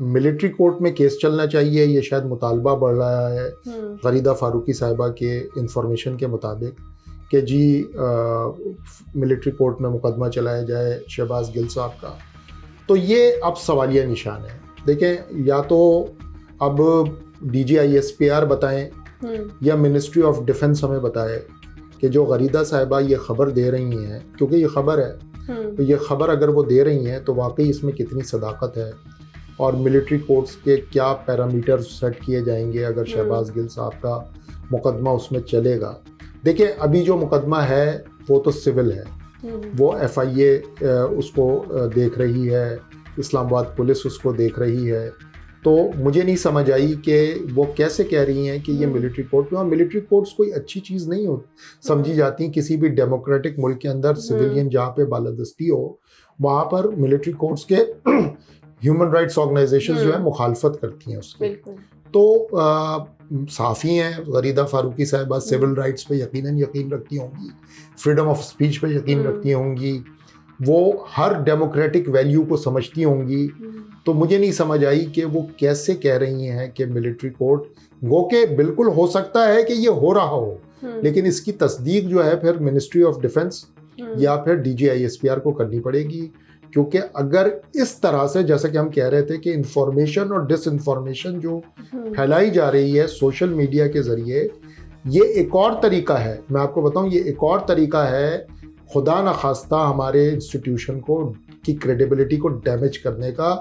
Military court میں case چلنا چاہیے. یہ شاید مطالبہ بڑھ رہا ہے غریدہ فاروقی صاحبہ کے انفارمیشن کے مطابق کہ جی ملٹری کورٹ میں مقدمہ چلایا جائے شہباز گل صاحب کا. تو یہ اب سوالیہ نشان ہے. دیکھیں یا تو اب DGISPR بتائیں یا منسٹری آف ڈیفنس ہمیں بتائے کہ جو غریدہ صاحبہ یہ خبر دے رہی ہیں, کیونکہ یہ خبر ہے, تو یہ خبر اگر وہ دے رہی ہیں تو واقعی اس میں کتنی صداقت ہے اور ملٹری کورٹس کے کیا پیرامیٹر سیٹ کیے جائیں گے اگر شہباز گل صاحب کا مقدمہ اس میں چلے گا. دیکھیں ابھی جو مقدمہ ہے وہ تو سول ہے, وہ FIA اس کو دیکھ رہی ہے, اسلام آباد پولیس اس کو دیکھ رہی ہے. تو مجھے نہیں سمجھ آئی کہ وہ کیسے کہہ رہی ہیں کہ یہ ملٹری کورٹ میں, اور ملٹری کورٹس کوئی اچھی چیز نہیں سمجھی جاتی ہیں کسی بھی ڈیموکریٹک ملک کے اندر. سویلین جہاں پہ بالادستی ہو وہاں پر ملٹری کورٹس کے ہیومن رائٹس آرگنائزیشن جو ہے مخالفت کرتی ہیں اس کی. تو صحافی ہیں غریدہ فاروقی صاحبہ, سول رائٹس پہ یقین رکھتی ہوں گی, فریڈم آف اسپیچ پہ یقین رکھتی ہوں گی, وہ ہر ڈیموکریٹک ویلیو کو سمجھتی ہوں گی. تو مجھے نہیں سمجھ آئی کہ وہ کیسے کہہ رہی ہیں کہ ملٹری کورٹ, گو کہ بالکل ہو سکتا ہے کہ یہ ہو رہا ہو, لیکن اس کی تصدیق جو ہے پھر منسٹری آف ڈیفنس یا پھر DGISPR کو کرنی پڑے گی. کیونکہ اگر اس طرح سے جیسا کہ ہم کہہ رہے تھے کہ انفارمیشن اور ڈس انفارمیشن جو پھیلائی جا رہی ہے سوشل میڈیا کے ذریعے, یہ ایک اور طریقہ ہے, میں آپ کو بتاؤں یہ ایک اور طریقہ ہے خدا نخواستہ ہمارے انسٹیٹیوشن کو کی کریڈیبلٹی کو ڈیمیج کرنے کا,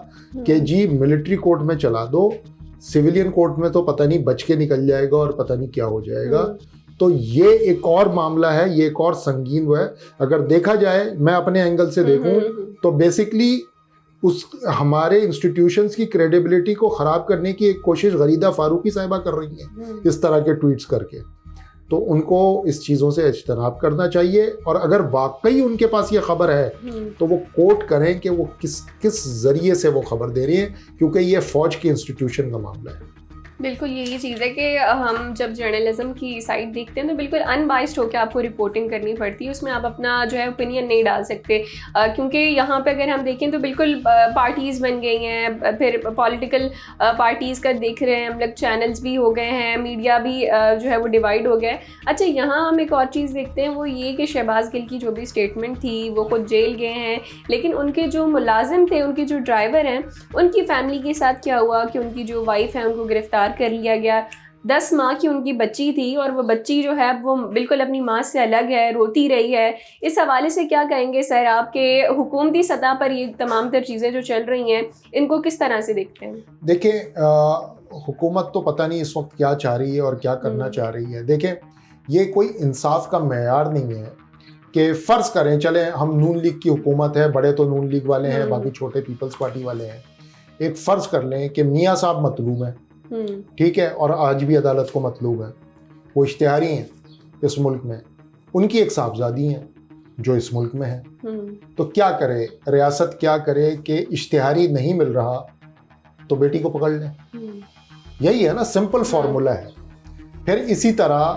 کہ جی ملٹری کورٹ میں چلا دو, سویلین کورٹ میں تو پتہ نہیں بچ کے نکل جائے گا اور پتہ نہیں کیا ہو جائے گا. تو یہ ایک اور معاملہ ہے, یہ ایک اور سنگین وہ ہے. اگر دیکھا جائے, میں اپنے اینگل سے دیکھوں تو بیسکلی اس ہمارے انسٹیٹیوشنز کی کریڈیبلٹی کو خراب کرنے کی ایک کوشش غریدہ فاروقی صاحبہ کر رہی ہیں اس طرح کے ٹویٹس کر کے. تو ان کو اس چیزوں سے اجتناب کرنا چاہیے, اور اگر واقعی ان کے پاس یہ خبر ہے تو وہ کوٹ کریں کہ وہ کس ذریعے سے وہ خبر دے رہی ہیں, کیونکہ یہ فوج کی انسٹیٹیوشن کا معاملہ ہے. بالکل یہی چیز ہے کہ ہم جب جرنلزم کی سائٹ دیکھتے ہیں تو بالکل ان بائسڈ ہو کے آپ کو رپورٹنگ کرنی پڑتی ہے, اس میں آپ اپنا جو ہے اوپینین نہیں ڈال سکتے, کیونکہ یہاں پہ اگر ہم دیکھیں تو بالکل پارٹیز بن گئی ہیں, پھر پولیٹیکل پارٹیز کا دیکھ رہے ہیں ہم لوگ, چینلز بھی ہو گئے ہیں, میڈیا بھی جو ہے وہ ڈیوائڈ ہو گیا ہے. اچھا یہاں ہم ایک اور چیز دیکھتے ہیں وہ یہ کہ شہباز گل کی جو بھی اسٹیٹمنٹ تھی وہ خود جیل گئے ہیں, لیکن ان کے جو ملازم تھے, ان کے جو ڈرائیور ہیں, ان کی فیملی کے ساتھ کیا ہوا کہ ان کی جو وائف ہے ان کو گرفتار کر لیا گیا. 10 ماہ کی ان کی بچی تھی اور وہ بچی جو ہے وہ بالکل اپنی ماں سے الگ ہے, روتی رہی ہے. اس حوالے سے کیا کہیں گے سر آپ کے حکومتی سطح پر یہ تمام تر چیزیں جو چل رہی ہیں ان کو کس طرح سے دیکھتے ہیں؟ دیکھیں حکومت تو پتہ نہیں اس وقت کیا چاہ رہی ہے اور کیا کرنا چاہ رہی ہے. دیکھیں یہ کوئی انصاف کا معیار نہیں ہے کہ فرض کریں چلیں ہم نون لیگ کی حکومت ہے, بڑے تو نون لیگ والے ہیں, باقی چھوٹے پیپلز پارٹی والے ہیں. ایک فرض کر لیں کہ میاں صاحب مطلوب ہیں, ٹھیک ہے, اور آج بھی عدالت کو مطلوب ہے, وہ اشتہاری ہیں اس ملک میں, ان کی ایک صاحبزادی ہیں جو اس ملک میں ہے. تو کیا کرے ریاست, کیا کرے کہ اشتہاری نہیں مل رہا تو بیٹی کو پکڑ لیں. یہی ہے نا, سمپل فارمولا ہے. پھر اسی طرح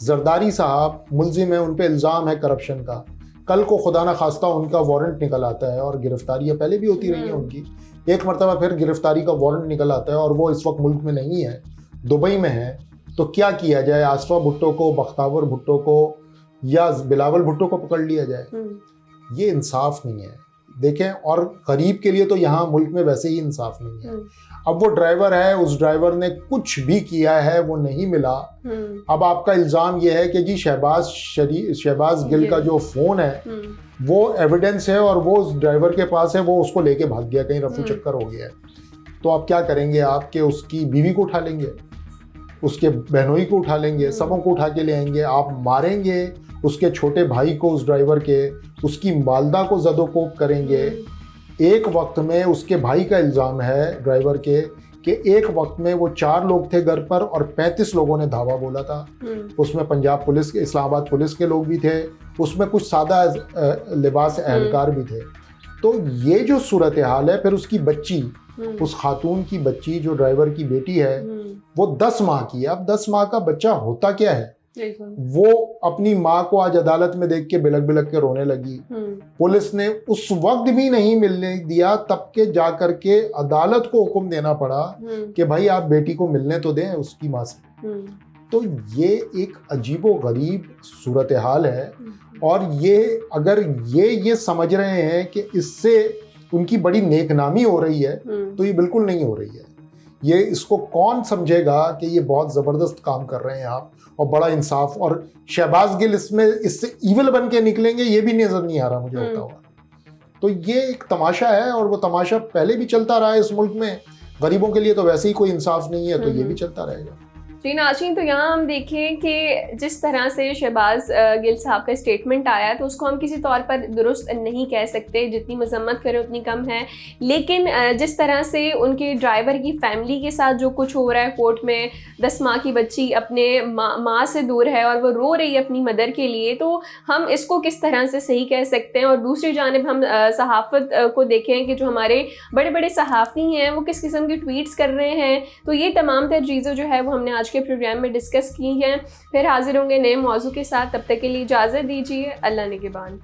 زرداری صاحب ملزم ہیں, ان پہ الزام ہے کرپشن کا, کل کو خدا نخواستہ ان کا وارنٹ نکل آتا ہے, اور گرفتاریاں پہلے بھی ہوتی رہی ہیں ان کی, ایک مرتبہ پھر گرفتاری کا وارنٹ نکل آتا ہے اور وہ اس وقت ملک میں نہیں ہے, دبئی میں ہے. تو کیا کیا جائے, آصفہ بھٹو کو, بختاور بھٹو کو یا بلاول بھٹو کو پکڑ لیا جائے؟ یہ انصاف نہیں ہے. دیکھیں, اور غریب کے لیے تو یہاں ملک میں ویسے ہی انصاف نہیں ہے. اب وہ ڈرائیور ہے, اس ڈرائیور نے کچھ بھی کیا ہے, وہ نہیں ملا. اب آپ کا الزام یہ ہے کہ جی شہباز گل کا جو فون ہے وہ ایویڈنس ہے اور وہ اس ڈرائیور کے پاس ہے, وہ اس کو لے کے بھاگ گیا, کہیں رفو چکر ہو گیا ہے. تو آپ کیا کریں گے, آپ کے اس کی بیوی کو اٹھا لیں گے, اس کے بہنوئی کو اٹھا لیں گے, سبوں کو اٹھا کے لے آئیں گے, آپ ماریں گے اس کے چھوٹے بھائی کو, اس ڈرائیور کے, اس کی والدہ کو زد و کوب کریں گے. ایک وقت میں اس کے بھائی کا الزام ہے ڈرائیور کے کہ ایک وقت میں وہ 4 لوگ تھے گھر پر اور 35 لوگوں نے دھاوا بولا تھا. اس میں پنجاب پولیس کے, اسلام آباد پولیس کے لوگ بھی تھے, اس میں کچھ سادہ لباس اہلکار بھی تھے. تو یہ جو صورتحال ہے, پھر اس کی بچی, اس خاتون کی بچی جو ڈرائیور کی بیٹی ہے, وہ 10 ماہ کی ہے. اب 10 ماہ کا بچہ ہوتا کیا ہے, وہ اپنی ماں کو آج عدالت میں دیکھ کے بلک بلک کے رونے لگی. پولیس نے اس وقت بھی نہیں ملنے دیا, تب کے جا کر کے عدالت کو حکم دینا پڑا کہ بھائی آپ بیٹی کو ملنے تو دیں اس کی ماں سے. تو یہ ایک عجیب و غریب صورتحال ہے, اور یہ اگر یہ سمجھ رہے ہیں کہ اس سے ان کی بڑی نیک نامی ہو رہی ہے, تو یہ بالکل نہیں ہو رہی ہے. یہ اس کو کون سمجھے گا کہ یہ بہت زبردست کام کر رہے ہیں آپ, اور بڑا انصاف, اور شہباز گل اس سے ایول بن کے نکلیں گے, یہ بھی نظر نہیں آ رہا مجھے ہوتا ہوا. تو یہ ایک تماشا ہے, اور وہ تماشا پہلے بھی چلتا رہا ہے اس ملک میں. غریبوں کے لیے تو ویسے ہی کوئی انصاف نہیں ہے, تو یہ بھی چلتا رہے گا. جی ناظرین, تو یہاں ہم دیکھیں کہ جس طرح سے شہباز گل صاحب کا اسٹیٹمنٹ آیا تو اس کو ہم کسی طور پر درست نہیں کہہ سکتے, جتنی مذمت کریں اتنی کم ہے. لیکن جس طرح سے ان کے ڈرائیور کی فیملی کے ساتھ جو کچھ ہو رہا ہے کورٹ میں, 10 ماہ کی بچی اپنے ماں سے دور ہے اور وہ رو رہی ہے اپنی مدر کے لیے, تو ہم اس کو کس طرح سے صحیح کہہ سکتے ہیں. اور دوسری جانب ہم صحافت کو دیکھیں کہ جو ہمارے بڑے بڑے صحافی ہیں وہ کس قسم کی ٹویٹس کر رہے ہیں. تو یہ تمام تر چیزیں جو ہے وہ ہم نے آج کے پروگرام میں ڈسکس کی ہیں. پھر حاضر ہوں گے نئے موضوع کے ساتھ, تب تک کے لیے اجازت دیجیے. اللہ نگہبان.